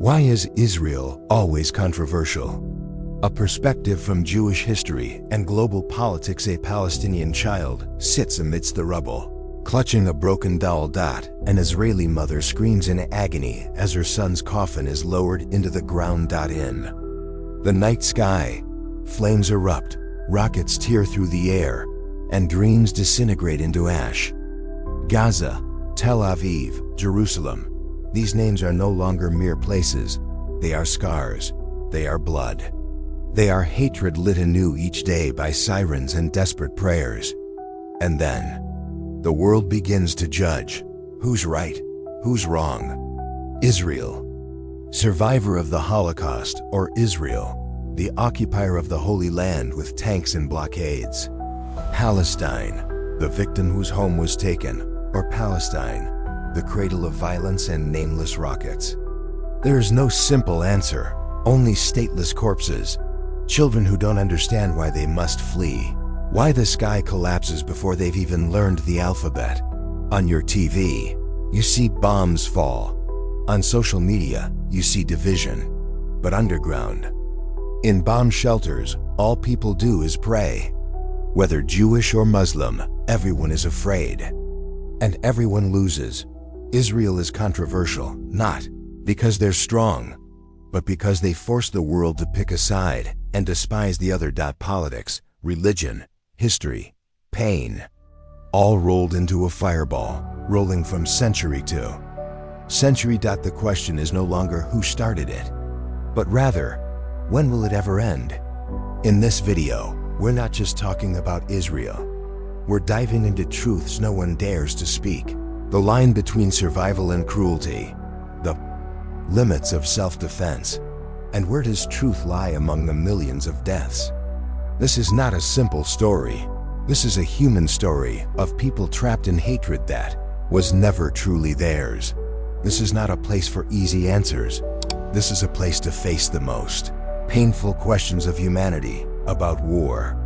Why is Israel always controversial? A perspective from Jewish history and global politics. A Palestinian child sits amidst the rubble, clutching a broken doll. An Israeli mother screams in agony as her son's coffin is lowered into the ground. In the night sky, flames erupt, rockets tear through the air, and dreams disintegrate into ash. Gaza, Tel Aviv, Jerusalem. These names are no longer mere places. They are scars. They are blood. They are hatred lit anew each day by sirens and desperate prayers. And then, the world begins to judge. Who's right? Who's wrong? Israel, survivor of the Holocaust, or Israel, the occupier of the Holy Land with tanks and blockades. Palestine, the victim whose home was taken, or Palestine, the cradle of violence and nameless rockets. There is no simple answer, only stateless corpses, children who don't understand why they must flee, why the sky collapses before they've even learned the alphabet. On your TV, you see bombs fall. On social media, you see division. But underground, in bomb shelters, all people do is pray. Whether Jewish or Muslim, everyone is afraid. And everyone loses. Israel is controversial, not because they're strong, but because they force the world to pick a side and despise the other. Politics, religion, history, pain, all rolled into a fireball, rolling from century to century. The question is no longer who started it, but rather, when will it ever end? In this video, we're not just talking about Israel. We're diving into truths no one dares to speak. The line between survival and cruelty, the limits of self-defense, and where does truth lie among the millions of deaths? This is not a simple story. This is a human story of people trapped in hatred that was never truly theirs. This is not a place for easy answers. This is a place to face the most painful questions of humanity about war,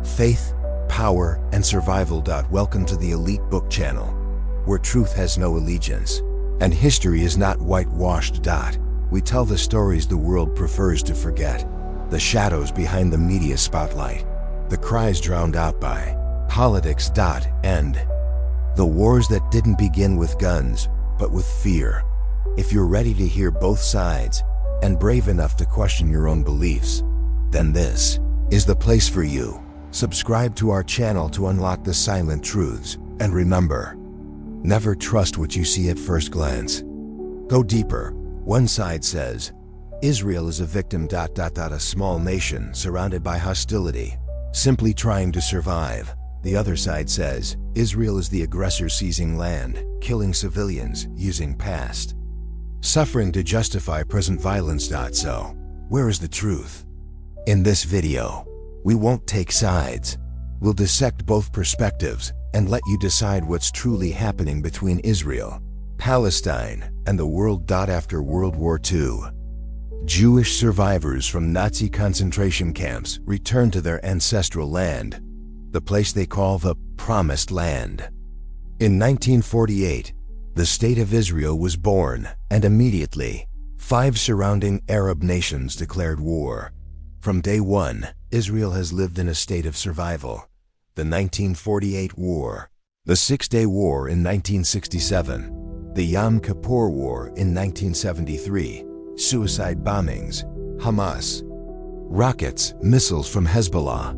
faith, power, and survival. Welcome to the Elite Book Channel, where truth has no allegiance, and history is not whitewashed. We tell the stories the world prefers to forget, the shadows behind the media spotlight, the cries drowned out by politics. And the wars that didn't begin with guns, but with fear. If you're ready to hear both sides, and brave enough to question your own beliefs, then this is the place for you. Subscribe to our channel to unlock the silent truths, and remember, never trust what you see at first glance. Go deeper. One side says, Israel is a victim. A small nation surrounded by hostility, simply trying to survive. The other side says, Israel is the aggressor seizing land, killing civilians, using past suffering to justify present violence. So, where is the truth? In this video, we won't take sides. We'll dissect both perspectives and let you decide what's truly happening between Israel, Palestine, and the world. After World War II, Jewish survivors from Nazi concentration camps returned to their ancestral land, the place they call the Promised Land. In 1948, the State of Israel was born, and immediately, 5 surrounding Arab nations declared war. From day one, Israel has lived in a state of survival. The 1948 War, the Six-Day War in 1967, the Yom Kippur War in 1973, suicide bombings, Hamas, rockets, missiles from Hezbollah.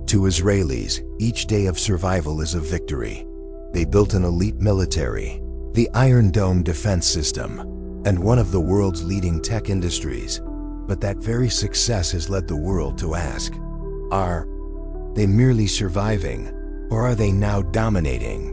To Israelis, each day of survival is a victory. They built an elite military, the Iron Dome defense system, and one of the world's leading tech industries. But that very success has led the world to ask, are they merely surviving, or are they now dominating?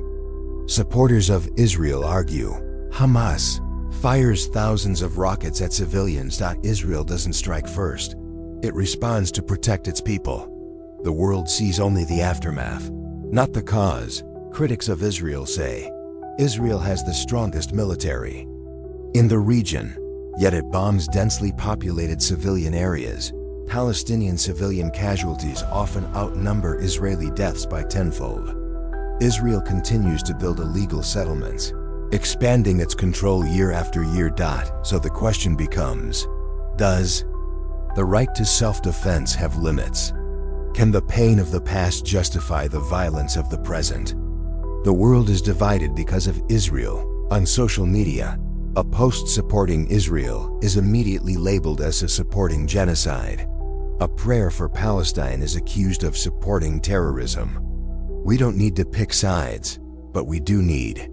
Supporters of Israel argue, Hamas fires thousands of rockets at civilians. Israel doesn't strike first. It responds to protect its people. The world sees only the aftermath, not the cause. Critics of Israel say, Israel has the strongest military in the region, yet it bombs densely populated civilian areas. Palestinian civilian casualties often outnumber Israeli deaths by tenfold. Israel continues to build illegal settlements, expanding its control year after year. So the question becomes, does the right to self-defense have limits? Can the pain of the past justify the violence of the present? The world is divided because of Israel. On social media, a post supporting Israel is immediately labeled as a supporting genocide. A prayer for Palestine is accused of supporting terrorism. We don't need to pick sides, but we do need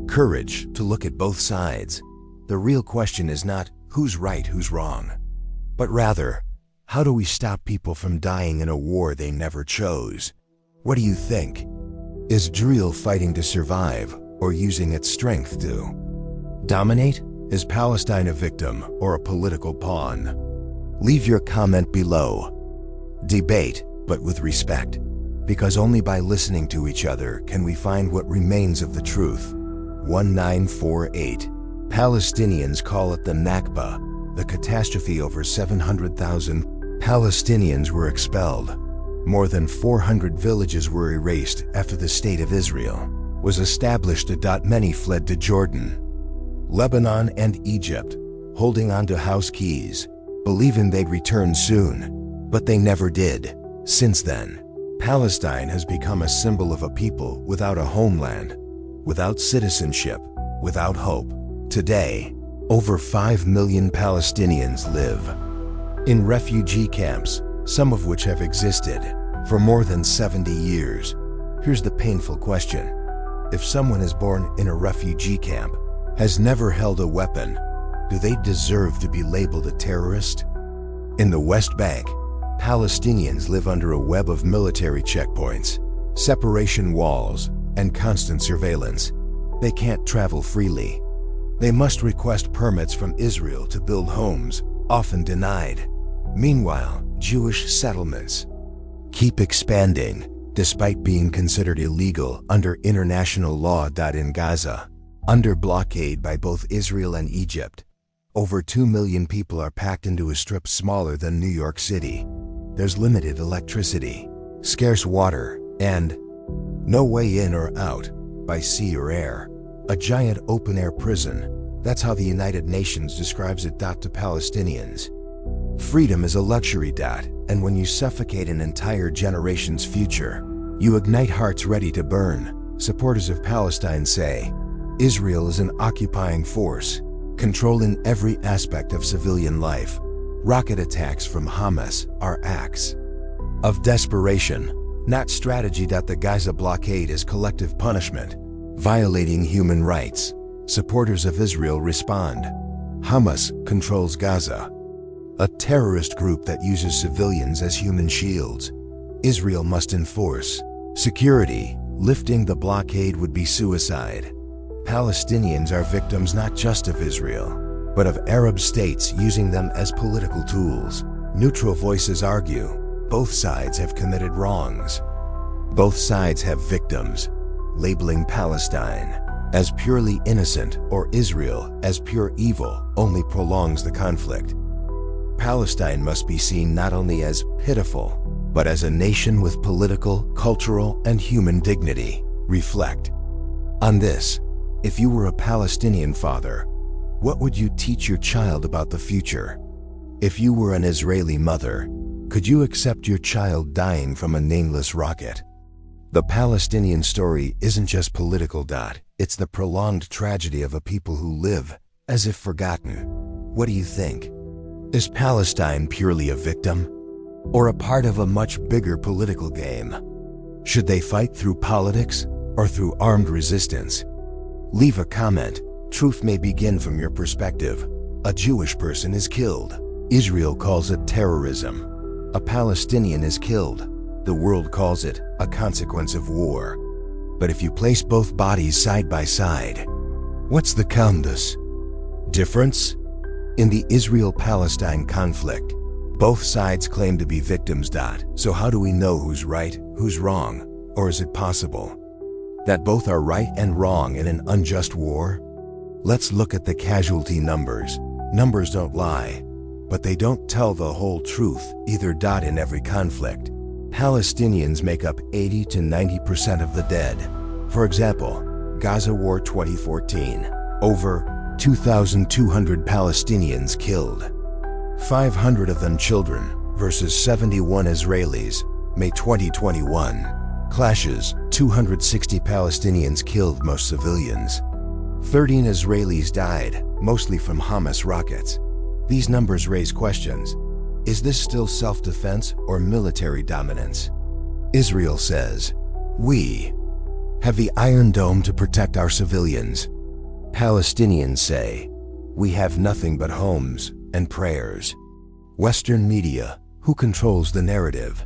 courage to look at both sides. The real question is not who's right, who's wrong, but rather, how do we stop people from dying in a war they never chose? What do you think? Is Israel fighting to survive or using its strength to dominate? Is Palestine a victim or a political pawn? Leave your comment below. Debate, but with respect, because only by listening to each other can we find what remains of the truth. 1948. Palestinians call it the Nakba, the catastrophe. Over 700,000 Palestinians were expelled. More than 400 villages were erased after the State of Israel was established. Many fled to Jordan, Lebanon, and Egypt, holding on to house keys, believing they'd return soon, but they never did. Since then, Palestine has become a symbol of a people without a homeland, without citizenship, without hope. Today, over 5 million Palestinians live in refugee camps, some of which have existed for more than 70 years. Here's the painful question. If someone is born in a refugee camp, has never held a weapon, do they deserve to be labeled a terrorist? In the West Bank, Palestinians live under a web of military checkpoints, separation walls, and constant surveillance. They can't travel freely. They must request permits from Israel to build homes, often denied. Meanwhile, Jewish settlements keep expanding, despite being considered illegal under international law. In Gaza, under blockade by both Israel and Egypt, over 2 million people are packed into a strip smaller than New York City. There's limited electricity, scarce water, and no way in or out, by sea or air. A giant open-air prison. That's how the United Nations describes it. To Palestinians, freedom is a luxury. And when you suffocate an entire generation's future, you ignite hearts ready to burn. Supporters of Palestine say, Israel is an occupying force, controlling every aspect of civilian life. Rocket attacks from Hamas are acts of desperation, not strategy. The Gaza blockade is collective punishment, violating human rights. Supporters of Israel respond, Hamas controls Gaza, a terrorist group that uses civilians as human shields. Israel must enforce security. Lifting the blockade would be suicide. Palestinians are victims not just of Israel, but of Arab states using them as political tools. Neutral voices argue, both sides have committed wrongs. Both sides have victims. Labeling Palestine as purely innocent or Israel as pure evil only prolongs the conflict. Palestine must be seen not only as pitiful, but as a nation with political, cultural, and human dignity. Reflect on this. If you were a Palestinian father, what would you teach your child about the future? If you were an Israeli mother, could you accept your child dying from a nameless rocket? The Palestinian story isn't just political. It's the prolonged tragedy of a people who live as if forgotten. What do you think? Is Palestine purely a victim, or a part of a much bigger political game? Should they fight through politics or through armed resistance? Leave a comment. Truth may begin from your perspective. A Jewish person is killed. Israel calls it terrorism. A Palestinian is killed. The world calls it a consequence of war. But if you place both bodies side by side, what's the countess difference? In the Israel-Palestine conflict, both sides claim to be victims. So how do we know who's right, who's wrong? Or is it possible that both are right and wrong in an unjust war? Let's look at the casualty numbers. Numbers don't lie, but they don't tell the whole truth either. In every conflict, Palestinians make up 80 to 90% of the dead. For example, Gaza War 2014. Over 2,200 Palestinians killed. 500 of them children versus 71 Israelis. May 2021. Clashes, 260 Palestinians killed, most civilians. 13 Israelis died, mostly from Hamas rockets. These numbers raise questions. Is this still self-defense or military dominance? Israel says, "We have the Iron Dome to protect our civilians." Palestinians say, "We have nothing but homes and prayers." Western media, who controls the narrative?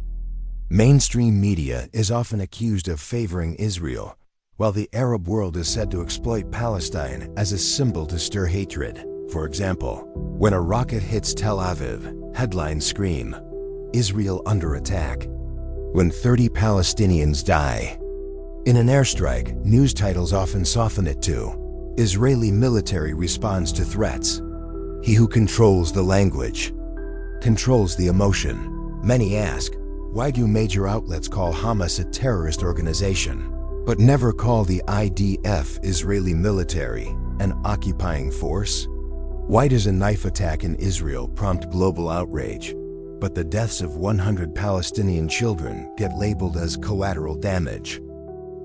Mainstream media is often accused of favoring Israel, while the Arab world is said to exploit Palestine as a symbol to stir hatred. For example, when a rocket hits Tel Aviv, headlines scream, "Israel under attack." When 30 Palestinians die in an airstrike, news titles often soften it to, "Israeli military responds to threats." He who controls the language controls the emotion. Many ask, why do major outlets call Hamas a terrorist organization, but never call the IDF Israeli military an occupying force? Why does a knife attack in Israel prompt global outrage, but the deaths of 100 Palestinian children get labeled as collateral damage?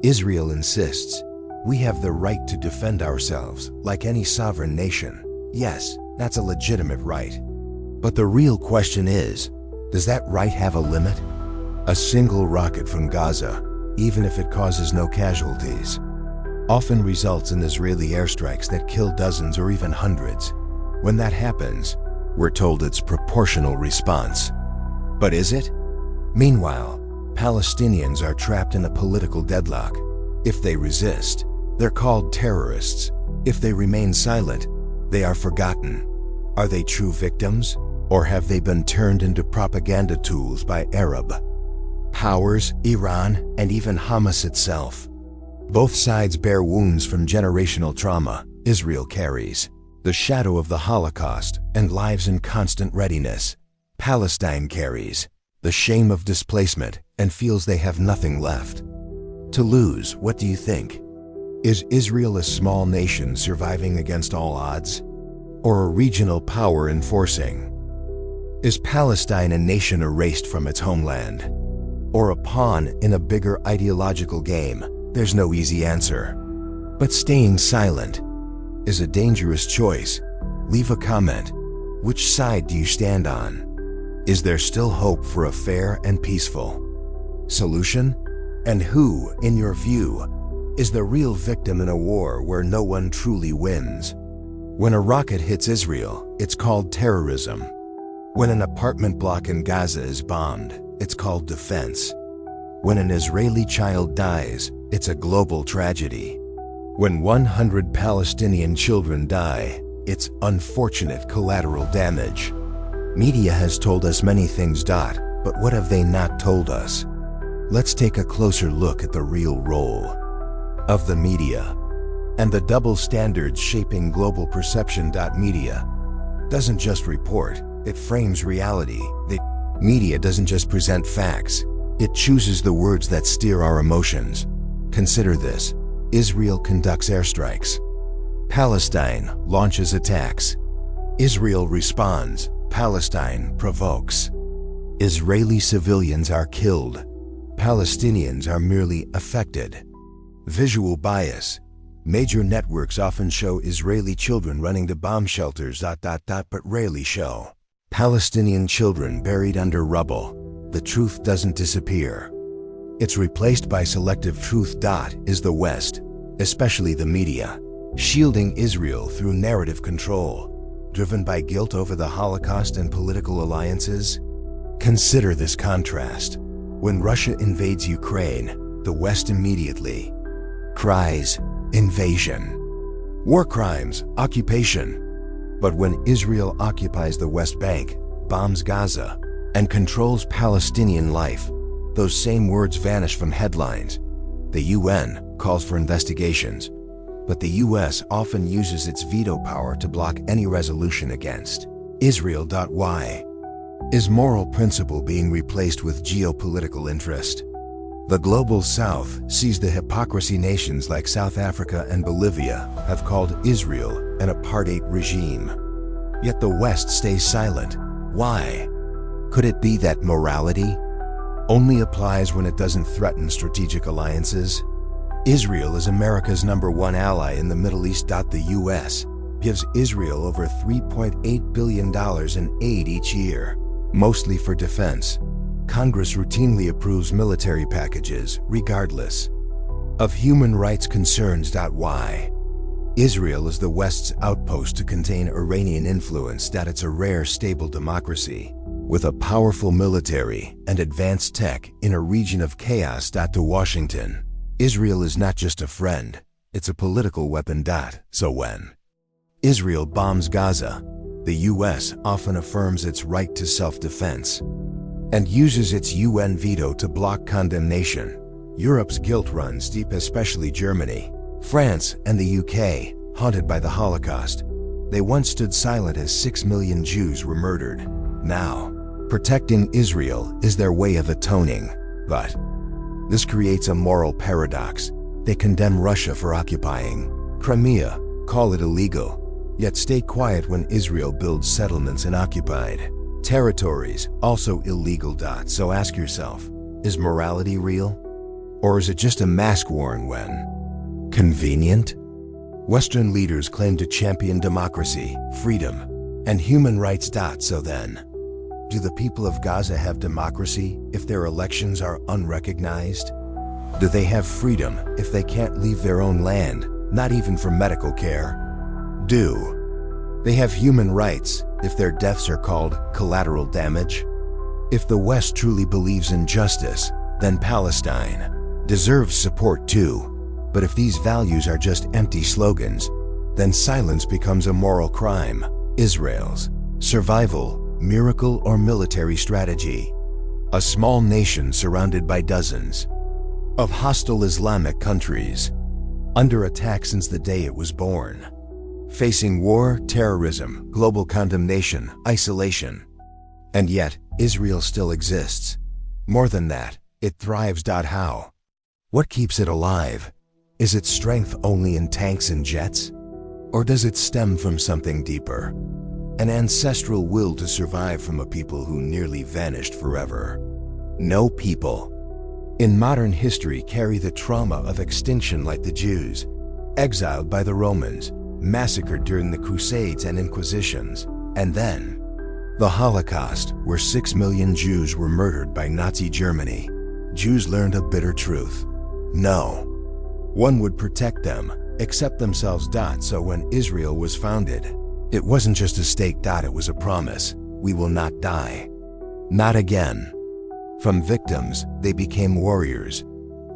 Israel insists, "We have the right to defend ourselves like any sovereign nation." Yes, that's a legitimate right. But the real question is, does that right have a limit? A single rocket from Gaza, even if it causes no casualties, often results in Israeli airstrikes that kill dozens or even hundreds. When that happens, we're told it's proportional response. But is it? Meanwhile, Palestinians are trapped in a political deadlock. If they resist, they're called terrorists. If they remain silent, they are forgotten. Are they true victims, or have they been turned into propaganda tools by Arab powers, Iran, and even Hamas itself? Both sides bear wounds from generational trauma. Israel carries the shadow of the Holocaust and lives in constant readiness. Palestine carries the shame of displacement and feels they have nothing left to lose. What do you think? Is Israel a small nation surviving against all odds, or a regional power enforcing? Is Palestine a nation erased from its homeland, or a pawn in a bigger ideological game? There's no easy answer. But staying silent is a dangerous choice. Leave a comment. Which side do you stand on? Is there still hope for a fair and peaceful solution? And who, in your view, is the real victim in a war where no one truly wins? When a rocket hits Israel, it's called terrorism. When an apartment block in Gaza is bombed, it's called defense. When an Israeli child dies, it's a global tragedy. When 100 Palestinian children die, it's unfortunate collateral damage. Media has told us many things, but what have they not told us? Let's take a closer look at the real role of the media and the double standards shaping global perception. Media doesn't just report, it frames reality. The media doesn't just present facts, it chooses the words that steer our emotions. Consider this. Israel conducts airstrikes. Palestine launches attacks. Israel responds. Palestine provokes. Israeli civilians are killed. Palestinians are merely affected. Visual bias. Major networks often show Israeli children running to bomb shelters, but rarely show Palestinian children buried under rubble. The truth doesn't disappear. It's replaced by selective truth. Is the West, especially the media, shielding Israel through narrative control, driven by guilt over the Holocaust and political alliances? Consider this contrast. When Russia invades Ukraine, the West immediately cries, invasion, war crimes, occupation. But when Israel occupies the West Bank, bombs Gaza, and controls Palestinian life, those same words vanish from headlines. The UN calls for investigations, but the US often uses its veto power to block any resolution against Israel. Why is moral principle being replaced with geopolitical interest? The global South sees the hypocrisy nations like South Africa and Bolivia have called Israel an apartheid regime. Yet the West stays silent. Why? Could it be that morality only applies when it doesn't threaten strategic alliances? Israel is America's #1 ally in the Middle East. The U.S. gives Israel over $3.8 billion in aid each year, mostly for defense. Congress routinely approves military packages, regardless of human rights concerns. Why? Israel is the West's outpost to contain Iranian influence. It's a rare, stable democracy with a powerful military and advanced tech in a region of chaos. To Washington, Israel is not just a friend, it's a political weapon. So when Israel bombs Gaza, the U.S. often affirms its right to self-defense and uses its UN veto to block condemnation. Europe's guilt runs deep, especially Germany, France, and the UK, haunted by the Holocaust. They once stood silent as 6 million Jews were murdered. Now, protecting Israel is their way of atoning. But this creates a moral paradox. They condemn Russia for occupying Crimea, call it illegal, yet stay quiet when Israel builds settlements in occupied territories, also illegal. So ask yourself, is morality real? Or is it just a mask worn when convenient? Western leaders claim to champion democracy, freedom, and human rights. So then, do the people of Gaza have democracy if their elections are unrecognized? Do they have freedom if they can't leave their own land, not even for medical care? Do they have human rights if their deaths are called collateral damage? If the West truly believes in justice, then Palestine deserves support too. But if these values are just empty slogans, then silence becomes a moral crime. Israel's survival, miracle, or military strategy? A small nation surrounded by dozens of hostile Islamic countries, under attack since the day it was born, facing war, terrorism, global condemnation, isolation. And yet, Israel still exists. More than that, it thrives. How? What keeps it alive? Is its strength only in tanks and jets? Or does it stem from something deeper? An ancestral will to survive from a people who nearly vanished forever. No people in modern history carry the trauma of extinction like the Jews, exiled by the Romans, massacred during the Crusades and Inquisitions, and then the Holocaust, where 6 million Jews were murdered by Nazi Germany. Jews learned a bitter truth. No one would protect them, except themselves. So when Israel was founded, it wasn't just a stake. It was a promise. We will not die. Not again. From victims, they became warriors.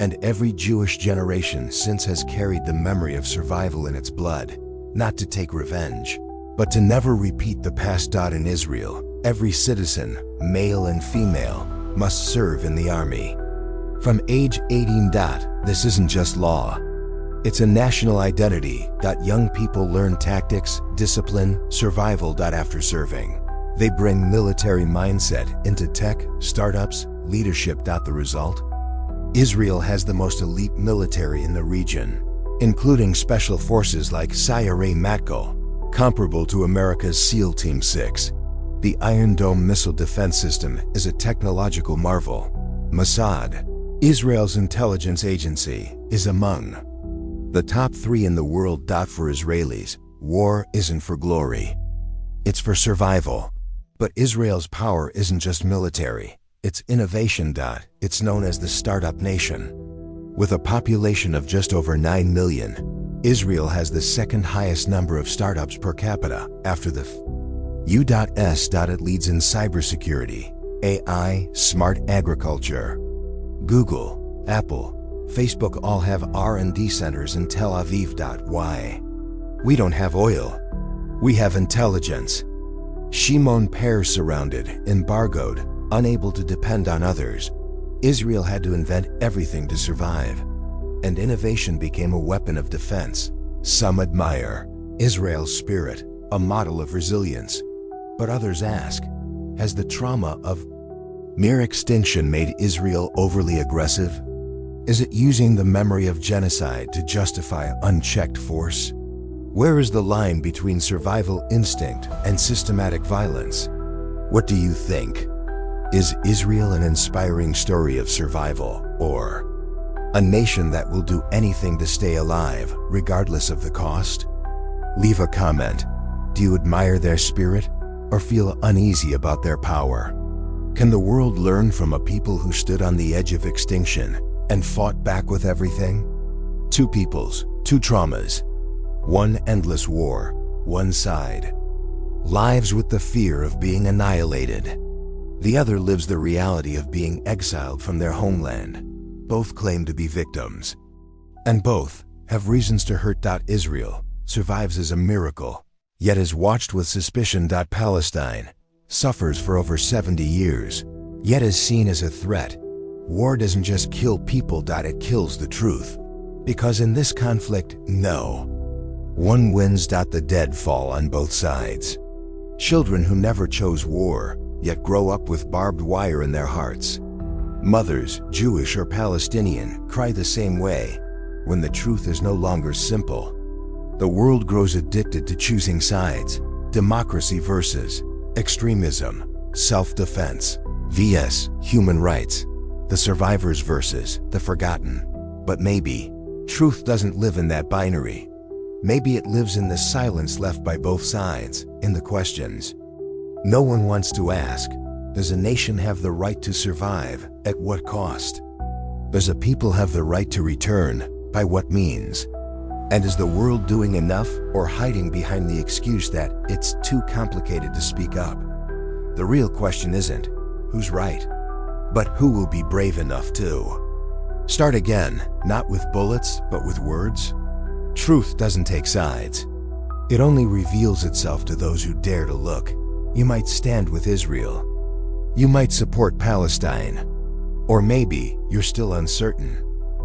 And every Jewish generation since has carried the memory of survival in its blood. Not to take revenge, but to never repeat the past. In Israel, every citizen, male and female, must serve in the army from age 18. This isn't just law. It's a national identity. Young people learn tactics, discipline, survival. After serving, they bring military mindset into tech, startups, leadership. The result? Israel has the most elite military in the region, including special forces like Sayeret Matkal, comparable to America's SEAL Team 6. The Iron Dome missile defense system is a technological marvel. Mossad, Israel's intelligence agency, is among the top 3 in the world. For Israelis, war isn't for glory. It's for survival. But Israel's power isn't just military, it's innovation. It's known as the startup nation. With a population of just over 9 million, Israel has the second highest number of startups per capita, after the U.S. It leads in cybersecurity, AI, smart agriculture. Google, Apple, Facebook all have R&D centers in Tel Aviv. Why? We don't have oil. We have intelligence. Shimon Peres surrounded, embargoed, unable to depend on others. Israel had to invent everything to survive. And innovation became a weapon of defense. Some admire Israel's spirit, a model of resilience. But others ask, has the trauma of mere extinction made Israel overly aggressive? Is it using the memory of genocide to justify unchecked force? Where is the line between survival instinct and systematic violence? What do you think? Is Israel an inspiring story of survival, or a nation that will do anything to stay alive, regardless of the cost? Leave a comment. Do you admire their spirit, or feel uneasy about their power? Can the world learn from a people who stood on the edge of extinction and fought back with everything? Two peoples, two traumas. One endless war, one side. Lives with the fear of being annihilated. The other lives the reality of being exiled from their homeland. Both claim to be victims. And both have reasons to hurt. Israel survives as a miracle, yet is watched with suspicion. Palestine suffers for over 70 years, yet is seen as a threat. War doesn't just kill people. It kills the truth. Because in this conflict, no one wins. The dead fall on both sides. Children who never chose war, yet grow up with barbed wire in their hearts. Mothers, Jewish or Palestinian, cry the same way when the truth is no longer simple. The world grows addicted to choosing sides. Democracy versus extremism, self-defense vs. human rights, the survivors versus the forgotten. But maybe truth doesn't live in that binary. Maybe it lives in the silence left by both sides, in the questions no one wants to ask. Does a nation have the right to survive? At what cost? Does a people have the right to return? By what means? And is the world doing enough, or hiding behind the excuse that it's too complicated to speak up? The real question isn't who's right, but who will be brave enough to start again, not with bullets, but with words? Truth doesn't take sides. It only reveals itself to those who dare to look. You might stand with Israel. You might support Palestine. Or maybe you're still uncertain.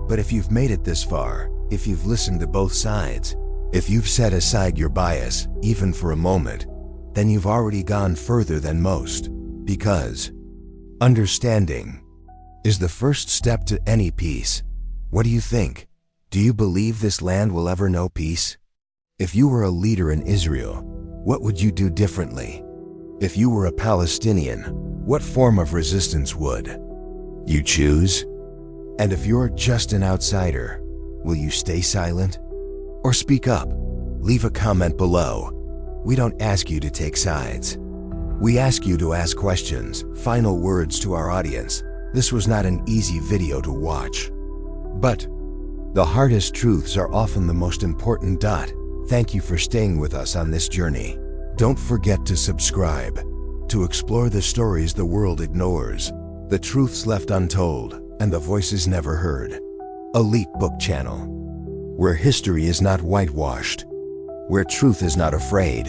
But if you've made it this far, if you've listened to both sides, if you've set aside your bias, even for a moment, then you've already gone further than most. Because understanding is the first step to any peace. What do you think? Do you believe this land will ever know peace? If you were a leader in Israel, what would you do differently? If you were a Palestinian, what form of resistance would you choose? And if you're just an outsider, will you stay silent or speak up? Leave a comment below. We don't ask you to take sides. We ask you to ask questions. Final words to our audience. This was not an easy video to watch, but the hardest truths are often the most important. Thank you for staying with us on this journey. Don't forget to subscribe to explore the stories the world ignores, the truths left untold, and the voices never heard. Elite Book Channel, where history is not whitewashed, where truth is not afraid.